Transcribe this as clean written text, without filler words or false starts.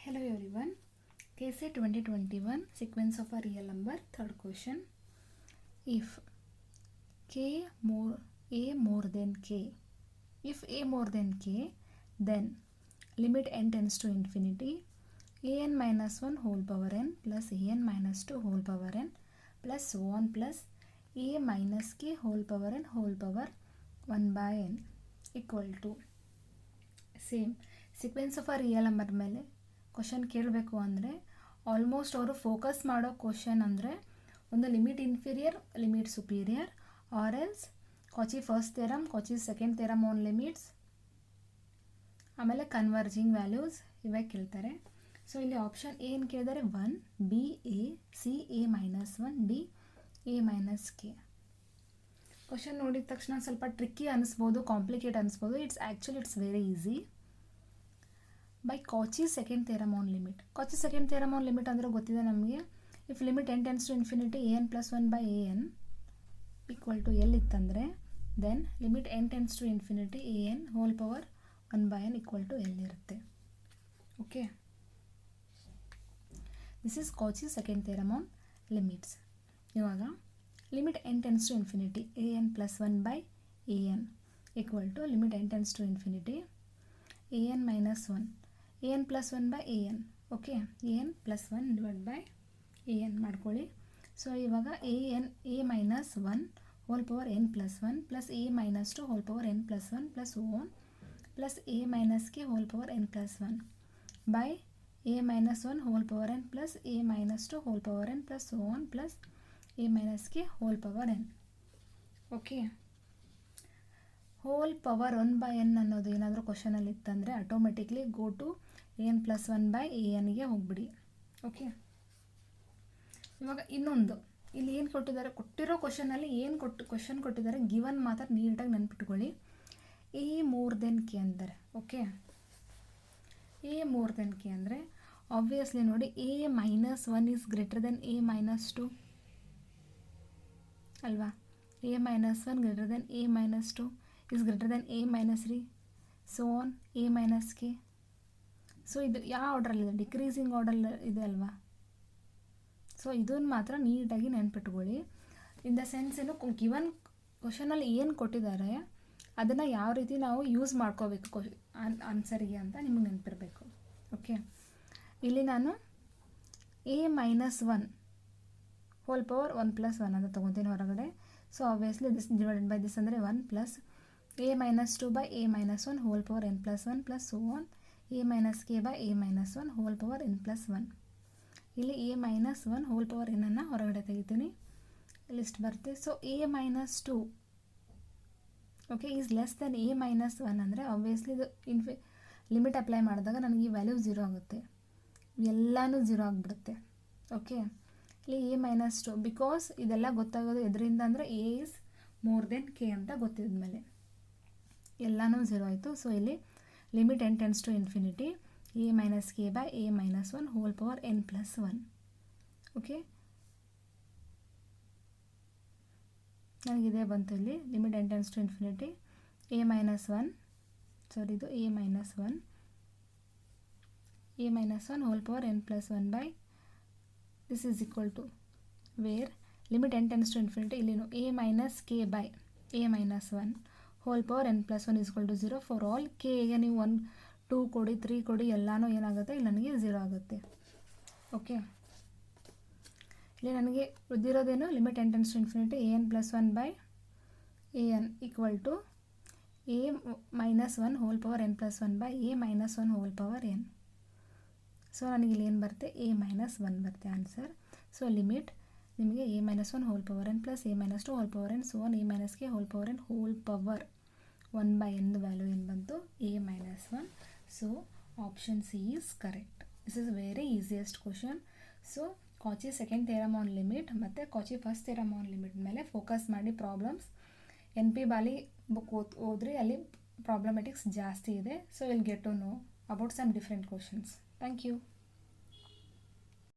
Hello everyone. KC 2021 sequence of a real number. Third question. If a more than k, if a more than k, then limit n tends to infinity, an minus 1 whole power n plus an minus 2 whole power n plus so on plus a minus k whole power n whole power 1 by n equal to same sequence of a real number ಮೇಲೆ question ಕೇಳಬೇಕು ಅಂದರೆ almost ಅವರು focus ಮಾಡೋ question ಅಂದರೆ ಒಂದು limit inferior, limit superior, or else Cauchy first theorem, Cauchy second theorem on limits, ಆಮೇಲೆ converging values ಇವೇ ಕೇಳ್ತಾರೆ. ಸೊ ಇಲ್ಲಿ ಆಪ್ಷನ್ ಏನು ಕೇಳಿದರೆ 1 b a c a minus 1 d a minus k. Question ನೋಡಿದ ತಕ್ಷಣ ಸ್ವಲ್ಪ ಟ್ರಿಕ್ಕಿ ಅನಿಸ್ಬೋದು, ಕಾಂಪ್ಲಿಕೇಟ್ ಅನಿಸ್ಬೋದು. It's very easy. By Cauchy second theorem on limit. Cauchy second theorem on limit ಅಂದರೆ ಗೊತ್ತಿದೆ ನಮಗೆ. If limit n tends to infinity an plus 1 by an equal to l ಇತ್ತಂದರೆ then limit n tends to infinity an whole power 1 by n equal to l ಇರುತ್ತೆ. Okay, this is Cauchy second theorem on limits. ಇವಾಗ limit n tends to infinity an plus 1 by an equal to limit n tends to infinity an minus 1 an plus 1 by an. Okay, an plus 1 divide by an ಮಾಡ್ಕೊಳ್ಳಿ. So ಇವಾಗ a minus 1 whole power n plus 1 plus a minus 2 whole power n plus 1 plus own plus a minus k hole power n plus 1 by a minus 1 whole power n plus a minus 2 whole power n plus own plus a minus k hole power n. Okay, hole power 1 by n ಅನ್ನೋದು ಏನಾದರೂ ಕ್ವಶನಲ್ಲಿ ಇತ್ತಂದರೆ automatically go to an plus 1 by anಗೆ ಹೋಗ್ಬಿಡಿ. Okay, ಇವಾಗ ಇನ್ನೊಂದು ಇಲ್ಲಿ ಏನು ಕೊಟ್ಟಿರೋ ಕ್ವಶನಲ್ಲಿ ಕ್ವಶನ್ ಕೊಟ್ಟಿದ್ದಾರೆ, ಗಿವನ್ ಮಾತ್ರ ನೀಟಾಗಿ ನೆನ್ಪಿಟ್ಕೊಳ್ಳಿ. ಎ ಮೋರ್ ದೆನ್ ಕೆ ಅಂತಾರೆ. Okay, A more than K ಅಂದರೆ ಆಬ್ವಿಯಸ್ಲಿ ನೋಡಿ A minus 1 is greater than A minus 2 ಅಲ್ವಾ. A minus 1 greater than A minus 2 is greater than a minus 3, so on a minus k. So ಇದು ಯಾವ ಆರ್ಡ್ರಲ್ಲಿದೆ? Decreasing order ಇದೆ ಅಲ್ವಾ. So ಇದನ್ನು ಮಾತ್ರ ನೀಟಾಗಿ ನೆನ್ಪಿಟ್ಕೊಳ್ಳಿ. ಇನ್ ದ ಸೆನ್ಸ್ ಏನು ಗಿವನ್ ಕ್ವಶನಲ್ಲಿ ಏನು ಕೊಟ್ಟಿದ್ದಾರೆ ಅದನ್ನು ಯಾವ ರೀತಿ ನಾವು ಯೂಸ್ ಮಾಡ್ಕೋಬೇಕು ಆನ್ಸರಿಗೆ ಅಂತ ನಿಮಗೆ ನೆನಪಿರಬೇಕು. ಓಕೆ, ಇಲ್ಲಿ ನಾನು A minus 1 whole power 1 plus 1 ಅಂತ ತೊಗೊತೀನಿ ಹೊರಗಡೆ. So obviously this divided by this ಅಂದರೆ 1 plus a minus 2 by a minus 1 whole power n plus 1 plus so on a minus k by a minus 1 whole power n plus 1. ಇಲ್ಲಿ a minus 1 whole power n ಅನ್ನು ಹೊರಗಡೆ ತೆಗಿತೀನಿ, list ಬರುತ್ತೆ. So a minus 2 okay is less than a minus 1 ಅಂದರೆ obviously ಇದು limit apply ಮಾಡಿದಾಗ ನನಗೆ ಈ ವ್ಯಾಲ್ಯೂ 0 ಆಗುತ್ತೆ, ಎಲ್ಲನೂ 0 ಆಗಿಬಿಡುತ್ತೆ. ಓಕೆ, ಇಲ್ಲಿ a minus 2 ಬಿಕಾಸ್ ಇದೆಲ್ಲ ಗೊತ್ತಾಗೋದು ಇದರಿಂದ ಅಂದರೆ a is more then k ಅಂತ ಗೊತ್ತಿದ್ಮೇಲೆ ಎಲ್ಲನೂ 0 ಆಯಿತು. ಸೊ ಇಲ್ಲಿ limit n tends to infinity a minus k by a minus 1 whole power n plus 1. Okay, ನನಗಿದೆ ಬಂತು ಇಲ್ಲಿ limit n tends to infinity a minus 1 sorry ಇದು a minus 1 whole power n plus 1 by this is equal to where limit n tends to infinity ಇಲ್ಲಿನು a minus k by a minus 1 whole power n plus 1 equal to 0 for all ಕೆಗೆ ನೀವು 1 2 ಕೊಡಿ 3 ಕೊಡಿ ಎಲ್ಲನೂ ಏನಾಗುತ್ತೆ ಇಲ್ಲಿ ನನಗೆ 0 ಆಗುತ್ತೆ. ಓಕೆ, ಇಲ್ಲಿ ನನಗೆ ಉಳಿದಿರೋದೇನು limit n tends to infinity an plus 1 by an equal to a minus 1 whole power n plus 1 by a minus 1 whole power n. So ನನಗೆ ಇಲ್ಲಿ ಏನು ಬರುತ್ತೆ a ಮೈನಸ್ 1 ಬರುತ್ತೆ ಆನ್ಸರ್. ಸೊ ಲಿಮಿಟ್ ನಿಮಗೆ a minus 1 whole power n plus a minus 2 whole power n so one a minus k whole power n whole power 1 by n value ಏನು ಬಂತು a minus 1. So option C is correct. This is very easiest question. So Cauchy second theorem on limit ಮತ್ತು Cauchy first theorem on limit ಮೇಲೆ focus ಮಾಡಿ problems NP Bali book ಓದ್ರಿ, ಅಲ್ಲಿ problematics ಜಾಸ್ತಿ ಇದೆ. So will get to know about some different questions. Thank you.